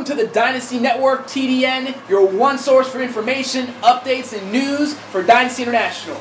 to the Dynasty Network, TDN, your one source for information, updates, and news for Dynasty International.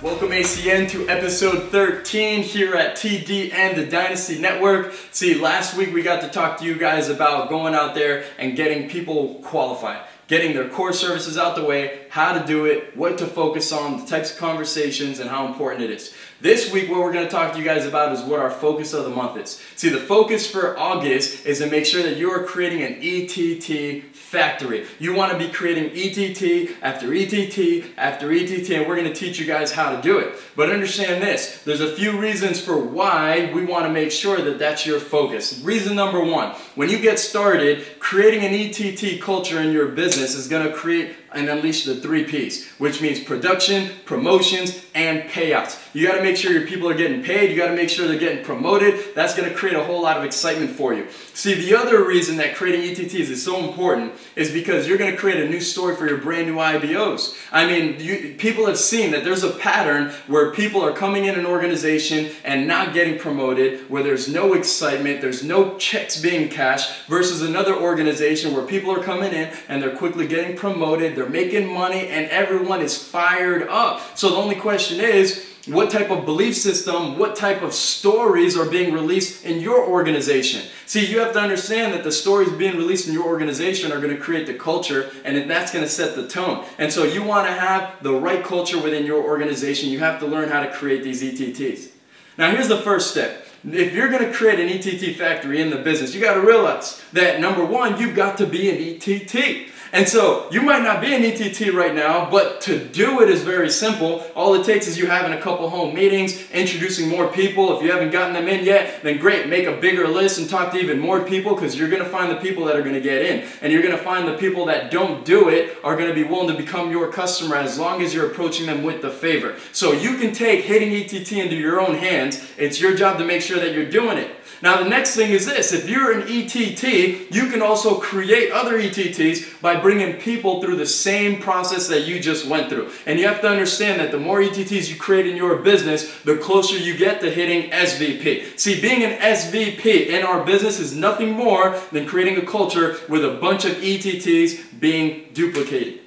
Welcome ACN to episode 13 here at TDN, the Dynasty Network. See, last week we got to talk to you guys about going out there and getting people qualified, getting their core services out the way, how to do it, what to focus on, the types of conversations, and how important it is. This week, what we're going to talk to you guys about is what our focus of the month is. See, the focus for August is to make sure that you are creating an ETT factory. You want to be creating ETT after ETT after ETT, and we're going to teach you guys how to do it. But understand this, there's a few reasons for why we want to make sure that that's your focus. Reason number one, when you get started, creating an ETT culture in your business is going to create and unleash the 3 Ps, which means production, promotions, and payouts. You got to make sure your people are getting paid. You got to make sure they're getting promoted. That's going to create a whole lot of excitement for you. See, the other reason that creating ETTs is so important is because you're going to create a new story for your brand new IBOs. I mean, people have seen that there's a pattern where people are coming in an organization and not getting promoted, where there's no excitement, there's no checks being cashed, versus another organization where people are coming in and they're quickly getting promoted, they're making money, and everyone is fired up. So the only question is, what type of belief system, what type of stories are being released in your organization? See, you have to understand that the stories being released in your organization are going to create the culture, and that's going to set the tone. And so you want to have the right culture within your organization. You have to learn how to create these ETTs. Now here's the first step. If you're going to create an ETT factory in the business, you got to realize that number one, you've got to be an ETT. And so you might not be an ETT right now, but to do it is very simple. All it takes is you having a couple home meetings, introducing more people. If you haven't gotten them in yet, then great, make a bigger list and talk to even more people, because you're going to find the people that are going to get in. And you're going to find the people that don't do it are going to be willing to become your customer as long as you're approaching them with the favor. So you can take hitting ETT into your own hands. It's your job to make sure that you're doing it. Now the next thing is this, if you're an ETT, you can also create other ETTs by bringing people through the same process that you just went through. And you have to understand that the more ETTs you create in your business, the closer you get to hitting SVP. See, being an SVP in our business is nothing more than creating a culture with a bunch of ETTs being duplicated.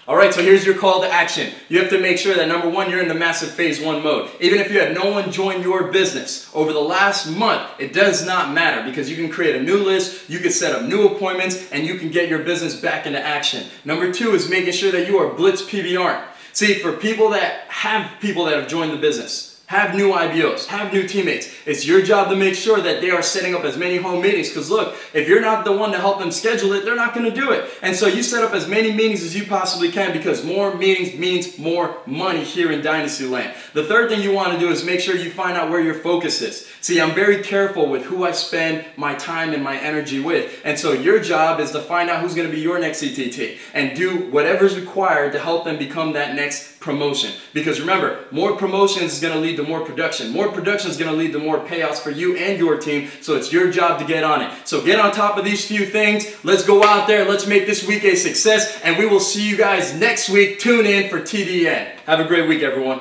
Alright, so here's your call to action. You have to make sure that number one, you're in the massive phase 1 mode. Even if you had no one join your business over the last month, it does not matter, because you can create a new list, you can set up new appointments, and you can get your business back into action. Number 2 is making sure that you are blitz PBR. See, for people that have joined the business, have new IBOs, have new teammates, it's your job to make sure that they are setting up as many home meetings, because look, if you're not the one to help them schedule it, they're not going to do it. And so you set up as many meetings as you possibly can, because more meetings means more money here in Dynasty Land. The third thing you want to do is make sure you find out where your focus is. See, I'm very careful with who I spend my time and my energy with, and so your job is to find out who's going to be your next ETT and do whatever's required to help them become that next promotion. Because remember, more promotions is going to lead to more production. More production is going to lead to more payouts for you and your team, so it's your job to get on it. So get on top of these few things. Let's go out there. Let's make this week a success, and we will see you guys next week. Tune in for TDN. Have a great week, everyone.